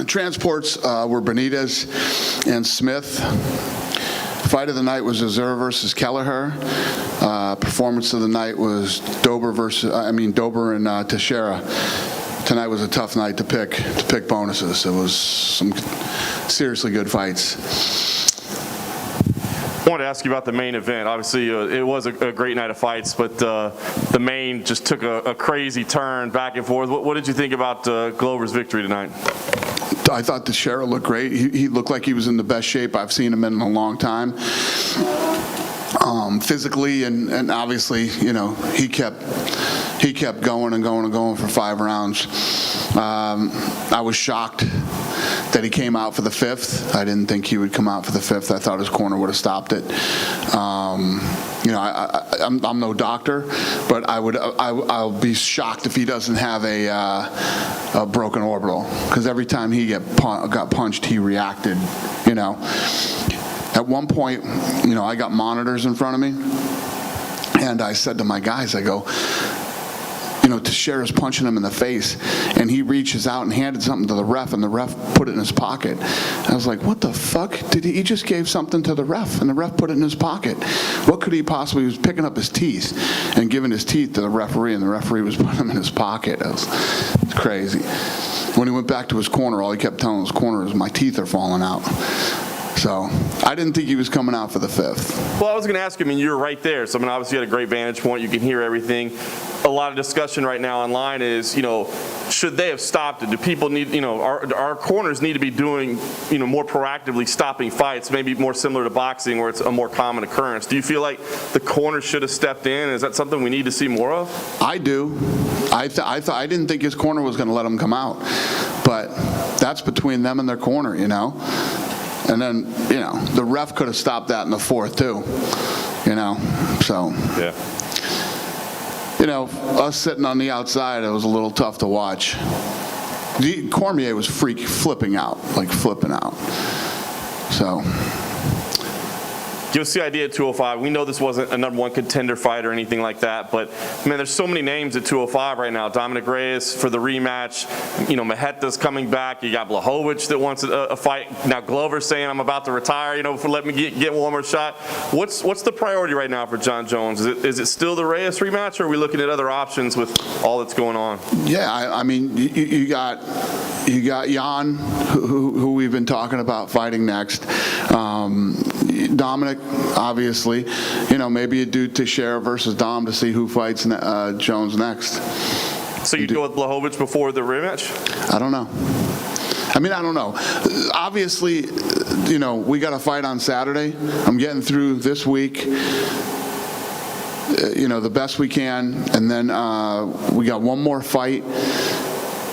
transports were Benitez and Smith. Fight of the night was Azur versus Kelleher. Performance of the night was Dober and Teixeira. Tonight was a tough night to pick bonuses. It was some seriously good fights. I wanted to ask you about the main event. Obviously, it was a great night of fights, but the main just took a crazy turn back and forth. What did you think about Glover's victory tonight? I thought Teixeira looked great. He looked like he was in the best shape I've seen him in a long time. Physically and obviously, he kept going and going and going for 5 rounds. I was shocked that he came out for the 5th. I didn't think he would come out for the 5th. I thought his corner would have stopped it. I'm no doctor, but I'll be shocked if he doesn't have a broken orbital, because every time he got punched, he reacted. At one point, I got monitors in front of me, and I said to my guys, I go, Teixeira's punching him in the face, and he reaches out and handed something to the ref, and the ref put it in his pocket. I was like, what the fuck? He just gave something to the ref, and the ref put it in his pocket. What could he possibly? He was picking up his teeth and giving his teeth to the referee, and the referee was putting them in his pocket. It's crazy. When he went back to his corner, all he kept telling his corner was, my teeth are falling out. So I didn't think he was coming out for the 5th. Well, I was going to ask you, you were right there. So, obviously you had a great vantage point. You can hear everything. A lot of discussion right now online is, should they have stopped it? Do people need, our corners need to be doing, more proactively stopping fights, maybe more similar to boxing where it's a more common occurrence. Do you feel like the corner should have stepped in? Is that something we need to see more of? I do. I didn't think his corner was going to let him come out. But that's between them and their corner, And then, the ref could have stopped that in the 4th too, so. Yeah. Us sitting on the outside, it was a little tough to watch. Cormier was flipping out. So. Give us the idea at 205. We know this wasn't a #1 contender fight or anything like that, but there's so many names at 205 right now. Dominic Reyes for the rematch. Maheta's coming back. You got Blachowicz that wants a fight. Now Glover's saying, I'm about to retire, let me get one more shot. What's the priority right now for Jon Jones? Is it still the Reyes rematch, or are we looking at other options with all that's going on? Yeah, you got Jan, who we've been talking about fighting next. Dominic, obviously, maybe you do Teixeira versus Dom to see who fights Jones next. So you go with Blachowicz before the rematch? I don't know. I don't know. Obviously, we got a fight on Saturday. I'm getting through this week, the best we can, and then we got one more fight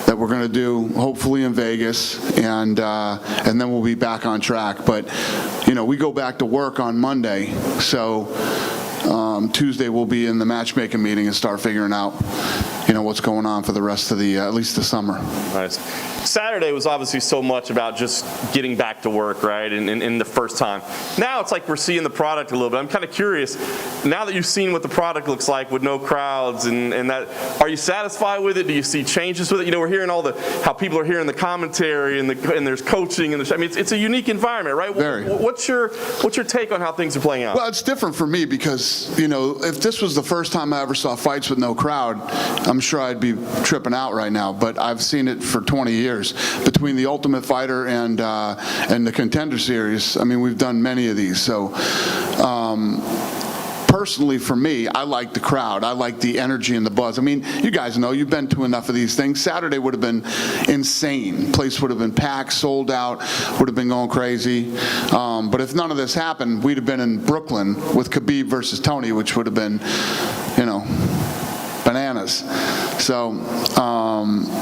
that we're going to do, hopefully in Vegas, and then we'll be back on track. But we go back to work on Monday, so Tuesday we'll be in the matchmaking meeting and start figuring out, what's going on for the rest of the at least the summer. Nice. Saturday was obviously so much about just getting back to work, right? And the first time. Now it's like we're seeing the product a little bit. I'm kind of curious, now that you've seen what the product looks like with no crowds and that, are you satisfied with it? Do you see changes with it? We're hearing how people are hearing the commentary and there's coaching and it's a unique environment, right? Very. What's your take on how things are playing out? Well, it's different for me because, if this was the first time I ever saw fights with no crowd, I'm sure I'd be tripping out right now. But I've seen it for 20 years. Between the Ultimate Fighter and the Contender Series, we've done many of these. So personally, for me, I like the crowd. I like the energy and the buzz. You guys know, you've been to enough of these things. Saturday would have been insane. Place would have been packed, sold out, would have been going crazy. But if none of this happened, we'd have been in Brooklyn with Khabib versus Tony, which would have been, bananas. So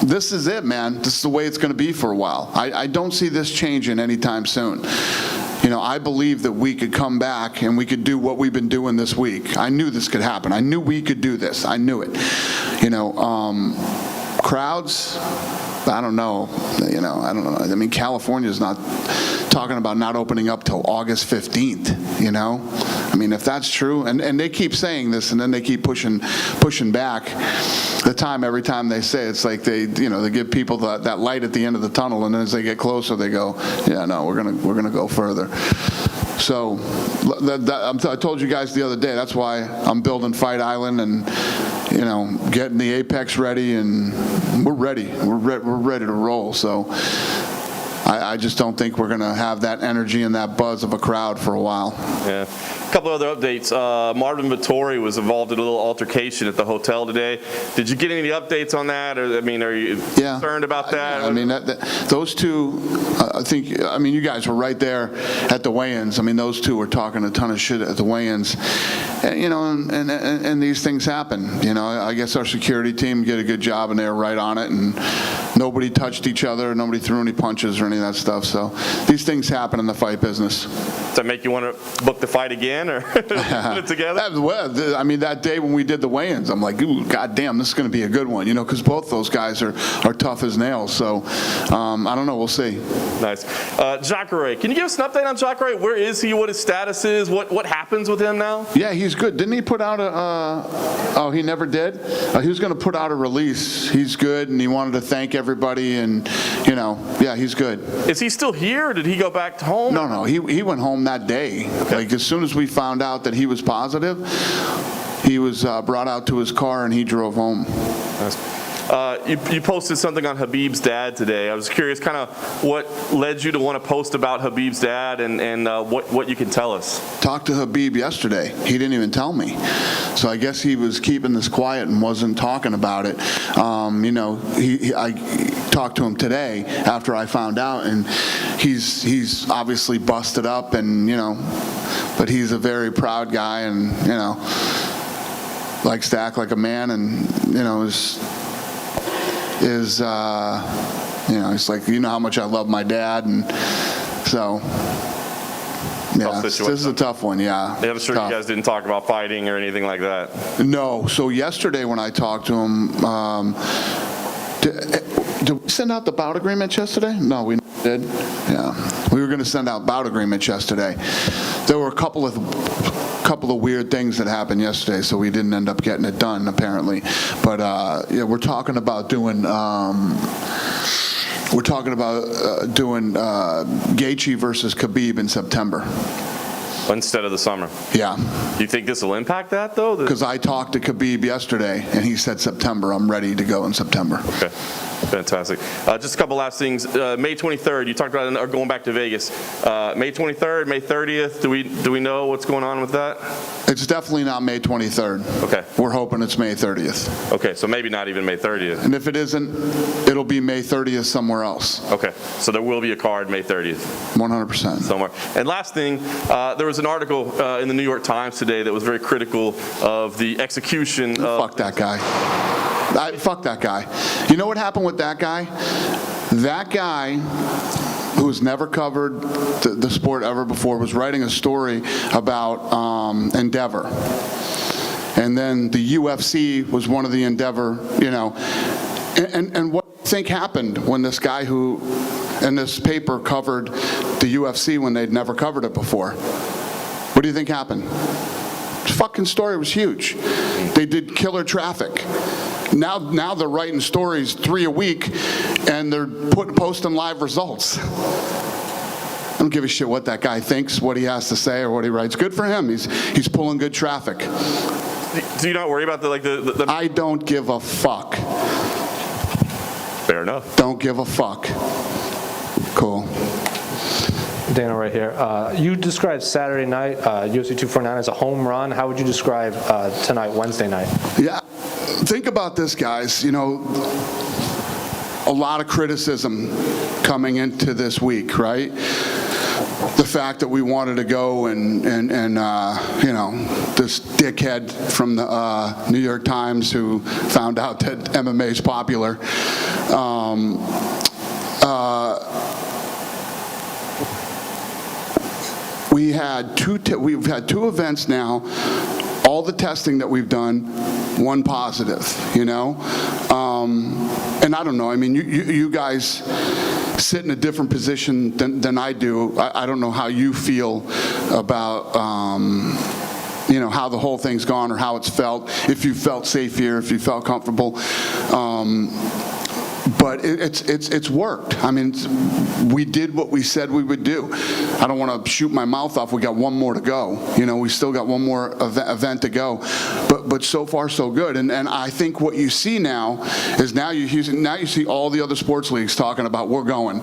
this is it, man. This is the way it's going to be for a while. I don't see this changing anytime soon. I believe that we could come back and we could do what we've been doing this week. I knew this could happen. I knew we could do this. I knew it. Crowds, I don't know. I don't know. I mean, California's not talking about not opening up till August 15th. I mean, if that's true, and they keep saying this, and then they keep pushing back the time every time they say it. It's like they give people that light at the end of the tunnel, and then as they get closer, they go, yeah, no, we're gonna go further. So I told you guys the other day, that's why I'm building Fight Island and getting the Apex ready, and we're ready. We're ready to roll. So I just don't think we're going to have that energy and that buzz of a crowd for a while. Yeah. A couple other updates. Marvin Vittori was involved in a little altercation at the hotel today. Did you get any updates on that? Or, are you concerned about that? I mean, those two, you guys were right there at the weigh-ins. I mean, those two were talking a ton of shit at the weigh-ins. And these things happen. I guess our security team did a good job, and they were right on it, and nobody touched each other, nobody threw any punches or any of that stuff. So these things happen in the fight business. Does that make you want to book the fight again or put it together? That day when we did the weigh-ins, I'm like, ooh, goddamn, this is going to be a good one, because both those guys are tough as nails. So I don't know. We'll see. Nice. Jacare, can you give us an update on Jacare? Where is he? What his status is? What happens with him now? Yeah, he's good. Didn't he put out oh, he never did? He was going to put out a release. He's good, and he wanted to thank everybody, and, yeah, he's good. Is he still here, or did he go back to home? No, he went home that day. Okay. Like, as soon as we found out that he was positive, he was brought out to his car, and he drove home. Nice. You posted something on Khabib's dad today. I was curious kind of what led you to want to post about Khabib's dad and what you can tell us. Talked to Khabib yesterday. He didn't even tell me. So I guess he was keeping this quiet and wasn't talking about it. I talked to him today after I found out, and he's obviously busted up, and but he's a very proud guy, and likes to act like a man, and is it's like, how much I love my dad, and so yeah, this is a tough one. Yeah, I'm sure you guys didn't talk about fighting or anything like that. No. So yesterday when I talked to him, did we send out the bout agreements yesterday? No, we did. Yeah, we were going to send out bout agreements yesterday. There were a couple of weird things that happened yesterday, so we didn't end up getting it done, apparently. But yeah, we're talking about doing Gaethje versus Khabib in September. Instead of the summer. Yeah. Do you think this will impact that, though? Because I talked to Khabib yesterday, and he said September. I'm ready to go in September. Okay. Fantastic. Just a couple last things. May 23rd, you talked about going back to Vegas. May 23rd, May 30th, do we know what's going on with that? It's definitely not May 23rd. Okay. We're hoping it's May 30th. Okay, so maybe not even May 30th. And if it isn't, it'll be May 30th somewhere else. Okay, so there will be a card May 30th. 100%. Somewhere. And last thing, there was an article in the New York Times today that was very critical of the execution of... Fuck that guy. Fuck that guy. You know what happened with that guy? That guy, who's never covered the sport ever before, was writing a story about Endeavor. And then the UFC was one of the Endeavor, And what do you think happened when this guy who, in this paper, covered the UFC when they'd never covered it before? What do you think happened? The fucking story was huge. They did killer traffic. Now they're writing stories 3 a week, and they're posting live results. I don't give a shit what that guy thinks, what he has to say, or what he writes. Good for him. He's pulling good traffic. Do you not worry about the... I don't give a fuck. Fair enough. Don't give a fuck. Cool. Dana right here. You described Saturday night, UFC 249, as a home run. How would you describe tonight, Wednesday night? Yeah. Think about this, guys. A lot of criticism coming into this week, right? The fact that we wanted to go and this dickhead from the New York Times who found out that MMA is popular. We've had two events now. All the testing that we've done, one positive, And I don't know, I mean, you guys sit in a different position than I do. I don't know how you feel about, how the whole thing's gone or how it's felt, if you felt safe here, if you felt comfortable. But it's worked. I mean, we did what we said we would do. I don't want to shoot my mouth off. We got one more to go. We still got one more event to go. But so far, so good. And I think what you see now is now you see all the other sports leagues talking about we're going.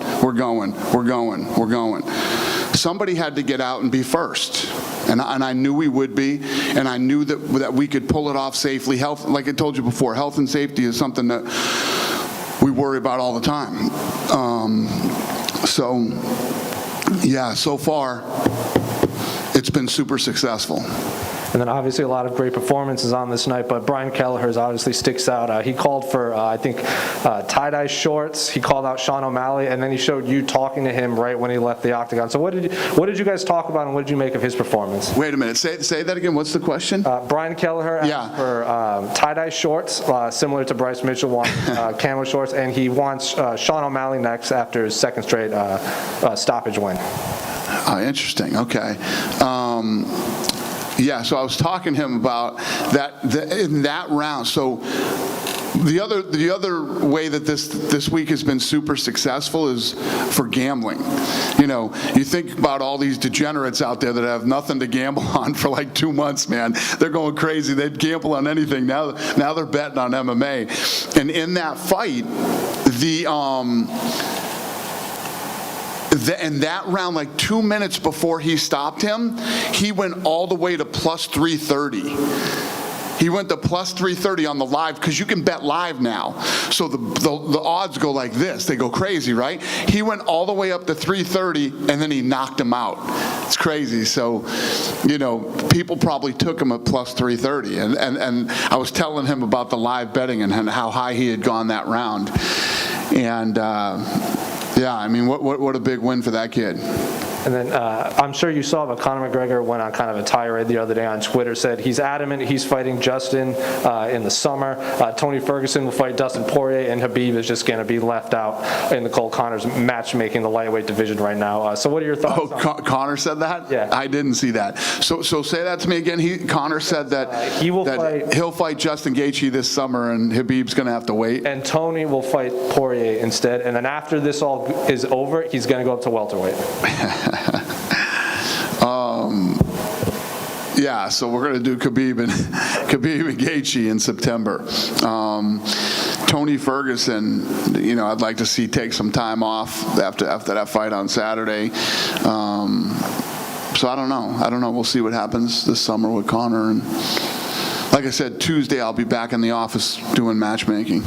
Somebody had to get out and be first. And I knew we would be, and I knew that we could pull it off safely. Health, like I told you before, health and safety is something that we worry about all the time. So far, it's been super successful. And then obviously a lot of great performances on this night, but Brian Kelleher's obviously sticks out. He called for, I think, tie-dye shorts. He called out Sean O'Malley, and then he showed you talking to him right when he left the octagon. So what did you guys talk about, and what did you make of his performance? Wait a minute. Say that again. What's the question? Brian Kelleher asked for tie-dye shorts, similar to Bryce Mitchell wants camo shorts, and he wants Sean O'Malley next after his second straight stoppage win. Interesting. Okay. So I was talking to him about that in that round. So the other way that this week has been super successful is for gambling. You think about all these degenerates out there that have nothing to gamble on for like 2 months, man. They're going crazy. They'd gamble on anything. Now they're betting on MMA. And in that fight, in that round, like 2 minutes before he stopped him, he went all the way to plus 330. He went to plus 330 on the live, because you can bet live now. So the odds go like this. They go crazy, right? He went all the way up to 330, and then he knocked him out. It's crazy. So, people probably took him at plus 330. And I was telling him about the live betting and how high he had gone that round. And I mean, what a big win for that kid. And then I'm sure you saw, but Conor McGregor went on kind of a tirade the other day on Twitter, said he's adamant he's fighting Justin in the summer. Tony Ferguson will fight Dustin Poirier, and Khabib is just going to be left out in the Cole Connor's matchmaking the lightweight division right now. So what are your thoughts? Conor said that? Yeah. I didn't see that. So say that to me again. Conor said that he'll fight Justin Gaethje this summer, and Khabib's going to have to wait. And Tony will fight Poirier instead. And then after this all is over, he's going to go up to welterweight. So we're going to do Khabib and Gaethje in September. Tony Ferguson, I'd like to see take some time off after that fight on Saturday. So I don't know. We'll see what happens this summer with Conor. And like I said, Tuesday I'll be back in the office doing matchmaking.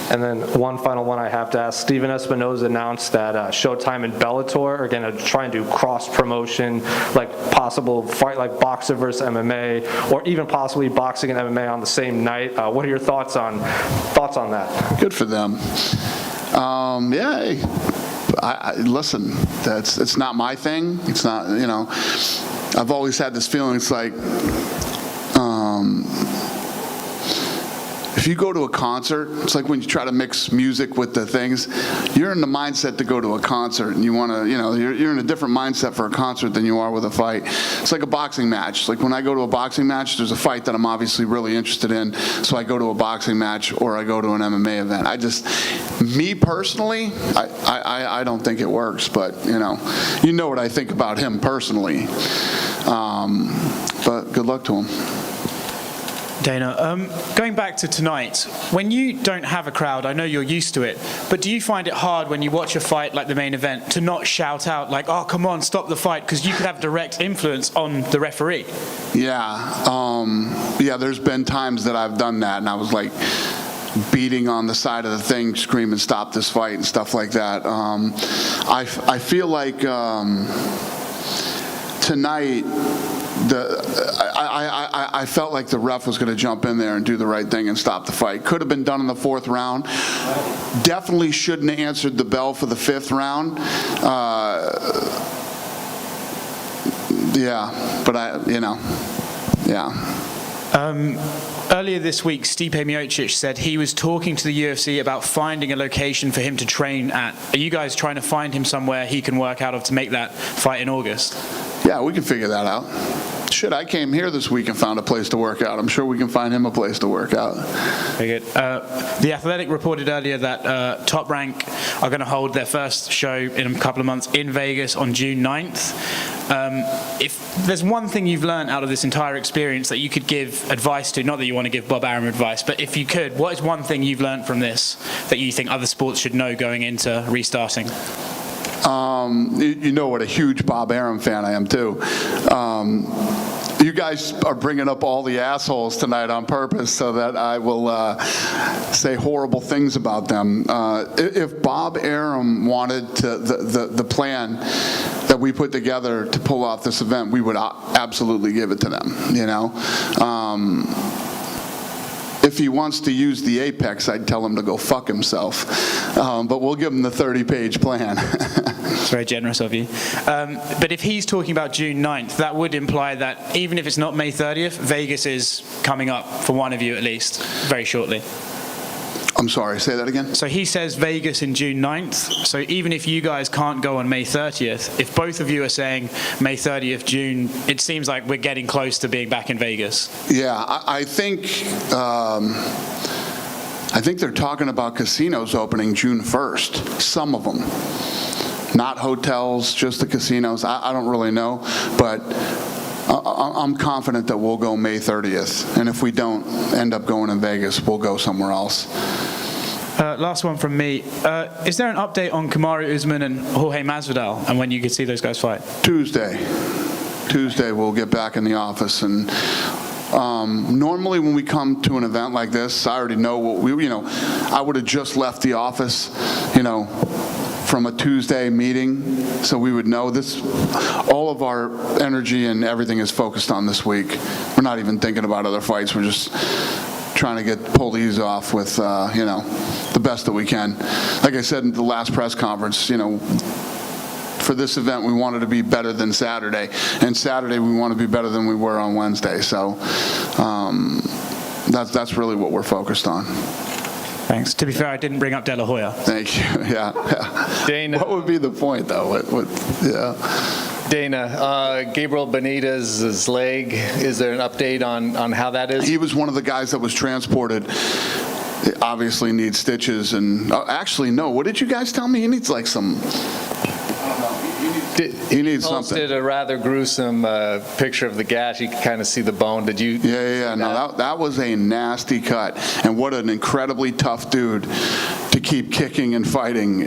And then one final one I have to ask. Steven Espinoza announced that Showtime and Bellator are going to try and do cross-promotion, like possible fight like boxer versus MMA, or even possibly boxing and MMA on the same night. What are your thoughts on that? Good for them. Listen, it's not my thing. It's not, I've always had this feeling. It's like, if you go to a concert, it's like when you try to mix music with the things, you're in the mindset to go to a concert, and you want to, you're in a different mindset for a concert than you are with a fight. It's like a boxing match. Like when I go to a boxing match, there's a fight that I'm obviously really interested in, so I go to a boxing match or I go to an MMA event. Me personally, I don't think it works, but you know what I think about him personally. But good luck to him. Dana, going back to tonight, when you don't have a crowd, I know you're used to it, but do you find it hard when you watch a fight like the main event to not shout out like, oh, come on, stop the fight, because you could have direct influence on the referee? Yeah, there's been times that I've done that, and I was like beating on the side of the thing, screaming, stop this fight, and stuff like that. I feel like tonight, I felt like the ref was going to jump in there and do the right thing and stop the fight. Could have been done in the fourth round. Definitely shouldn't have answered the bell for the fifth round. earlier this week, Stipe Miocic said he was talking to the UFC about finding a location for him to train at. Are you guys trying to find him somewhere he can work out of to make that fight in August? Yeah, we can figure that out. Shit, I came here this week and found a place to work out. I'm sure we can find him a place to work out. Very good. The Athletic reported earlier that Top Rank are going to hold their first show in a couple of months in Vegas on June 9th. If there's one thing you've learned out of this entire experience that you could give advice to, not that you want to give Bob Arum advice, but if you could, what is one thing you've learned from this that you think other sports should know going into restarting? You know what a huge Bob Arum fan I am too. You guys are bringing up all the assholes tonight on purpose so that I will say horrible things about them. If Bob Arum wanted to, the plan that we put together to pull off this event, we would absolutely give it to them, you know. If he wants to use the Apex, I'd tell him to go fuck himself. But we'll give him the 30-page plan. It's very generous of you. But if he's talking about June 9th, that would imply that even if it's not May 30th, Vegas is coming up for one of you at least, very shortly. I'm sorry, say that again? So he says Vegas in June 9th. So even if you guys can't go on May 30th, if both of you are saying May 30th, June, it seems like we're getting close to being back in Vegas. Yeah, I think they're talking about casinos opening June 1st, some of them. Not hotels, just the casinos. I don't really know, but I'm confident that we'll go May 30th. And if we don't end up going in Vegas, we'll go somewhere else. Last one from me. Is there an update on Kamaru Usman and Jorge Masvidal and when you could see those guys fight? Tuesday we'll get back in the office, and normally when we come to an event like this, I already know what I would have just left the office, from a Tuesday meeting, so we would know this. All of our energy and everything is focused on this week. We're not even thinking about other fights. We're just trying to pull these off with, the best that we can. Like I said in the last press conference, for this event, we wanted to be better than Saturday, and Saturday we want to be better than we were on Wednesday. So that's really what we're focused on. Thanks. To be fair, I didn't bring up De La Hoya. Thank you. Yeah. Dana. What would be the point, though? Dana, Gabriel Benitez's leg, is there an update on how that is? He was one of the guys that was transported. He obviously needs stitches, and actually, no. What did you guys tell me? He needs like some. He needs something. Posted a rather gruesome picture of the gash. You can kind of see the bone. Did you? Yeah. No, that was a nasty cut, and what an incredibly tough dude to keep kicking and fighting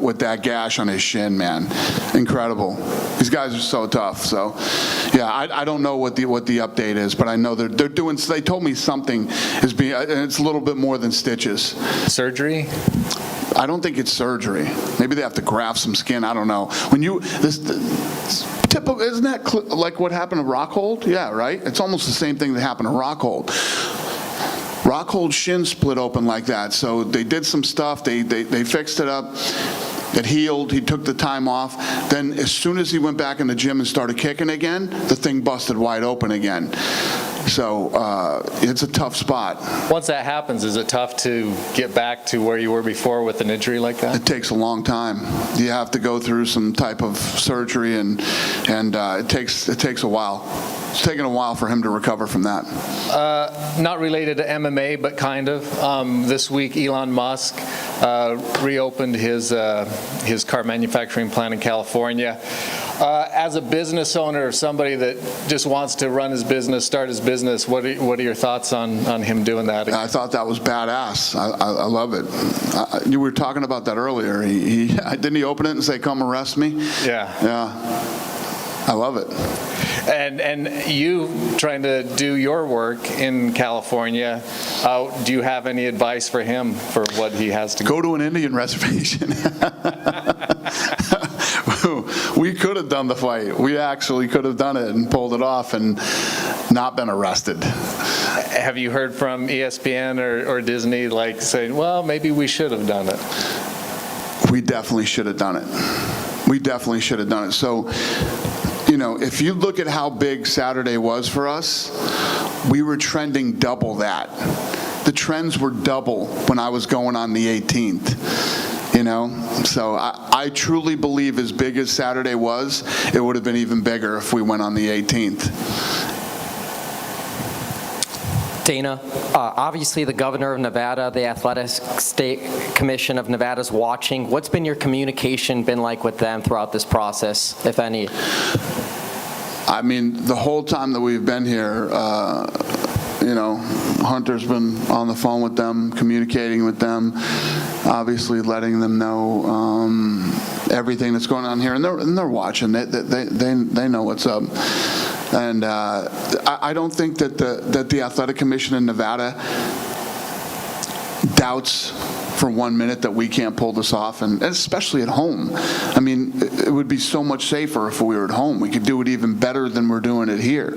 with that gash on his shin, man. Incredible. These guys are so tough. So, yeah, I don't know what the update is, but I know they're doing. They told me something is being, and it's a little bit more than stitches. Surgery? I don't think it's surgery. Maybe they have to graft some skin. I don't know. Isn't that like what happened to Rockhold? Yeah, right? It's almost the same thing that happened to Rockhold. Rockhold's shin split open like that. So they did some stuff. They fixed it up. It healed. He took the time off. Then as soon as he went back in the gym and started kicking again, the thing busted wide open again. So it's a tough spot. Once that happens, is it tough to get back to where you were before with an injury like that? It takes a long time. You have to go through some type of surgery, and it takes a while. It's taken a while for him to recover from that. Not related to MMA, but kind of. This week, Elon Musk reopened his car manufacturing plant in California. As a business owner, somebody that just wants to run his business, start his business, what are your thoughts on him doing that? I thought that was badass. I love it. You were talking about that earlier. Didn't he open it and say, "Come arrest me"? Yeah. I love it. And you trying to do your work in California, do you have any advice for him for what he has to go to an Indian reservation? We could have done the fight. We actually could have done it and pulled it off and not been arrested. Have you heard from ESPN or Disney saying, well, maybe we should have done it? We definitely should have done it. So, if you look at how big Saturday was for us, we were trending double that. The trends were double when I was going on the 18th. So I truly believe as big as Saturday was, it would have been even bigger if we went on the 18th. Dana, obviously the governor of Nevada, the Athletic State Commission of Nevada is watching. What's been your communication been like with them throughout this process, if any? I mean, the whole time that we've been here, Hunter's been on the phone with them, communicating with them, obviously letting them know everything that's going on here, and they're watching. They know what's up. And I don't think that the Athletic Commission in Nevada doubts for 1 minute that we can't pull this off, and especially at home. I mean, it would be so much safer if we were at home. We could do it even better than we're doing it here.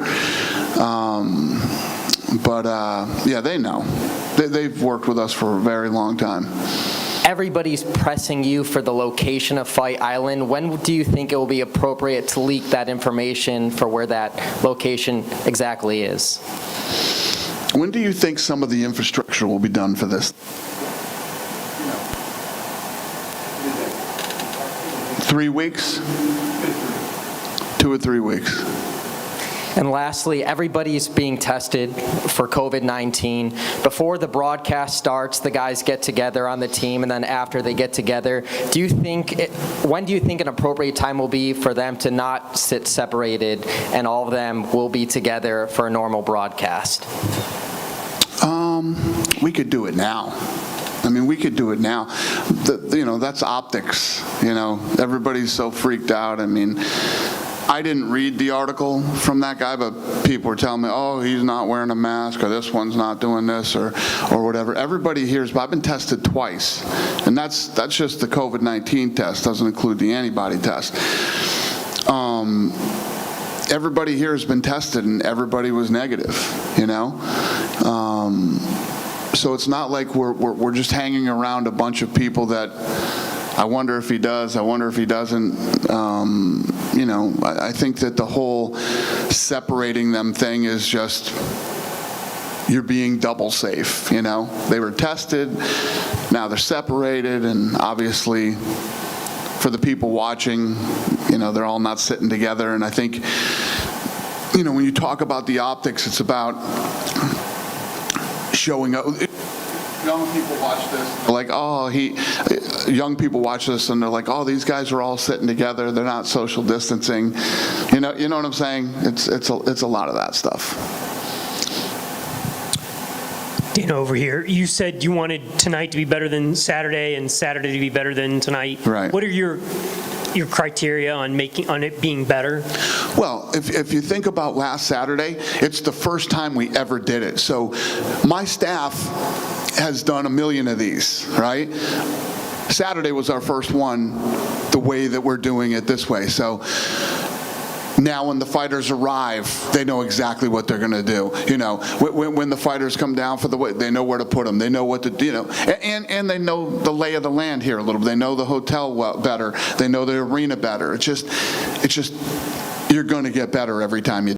Yeah, they know. They've worked with us for a very long time. Everybody's pressing you for the location of Fight Island. When do you think it will be appropriate to leak that information for where that location exactly is? When do you think some of the infrastructure will be done for this? 3 weeks? 2 or 3 weeks. And lastly, everybody's being tested for COVID-19. Before the broadcast starts, the guys get together on the team, and then after they get together, when do you think an appropriate time will be for them to not sit separated and all of them will be together for a normal broadcast? We could do it now. I mean, we could do it now. That's optics. Everybody's so freaked out. I mean, I didn't read the article from that guy, but people were telling me, oh, he's not wearing a mask, or this one's not doing this, or whatever. Everybody here I've been tested twice, and that's just the COVID-19 test, doesn't include the antibody test. Everybody here has been tested, and everybody was negative, So it's not like we're just hanging around a bunch of people that I wonder if he does, I wonder if he doesn't. I think that the whole separating them thing is just, you're being double safe, They were tested, now they're separated, and obviously for the people watching, they're all not sitting together. And I think, when you talk about the optics, it's about showing up. Young people watch this, like, young people watch this and they're like, oh, these guys are all sitting together, they're not social distancing. You know what I'm saying? It's a lot of that stuff. Dana, over here, you said you wanted tonight to be better than Saturday and Saturday to be better than tonight. Right. What are your criteria on it being better? Well, if you think about last Saturday, it's the first time we ever did it. So my staff has done 1 million of these, right? Saturday was our first one, the way that we're doing it this way. So now when the fighters arrive, they know exactly what they're going to do. When the fighters come down for the weight, they know where to put them. They know what to do. And they know the lay of the land here a little bit. They know the hotel better. They know the arena better. It's just you're going to get better every time you do it.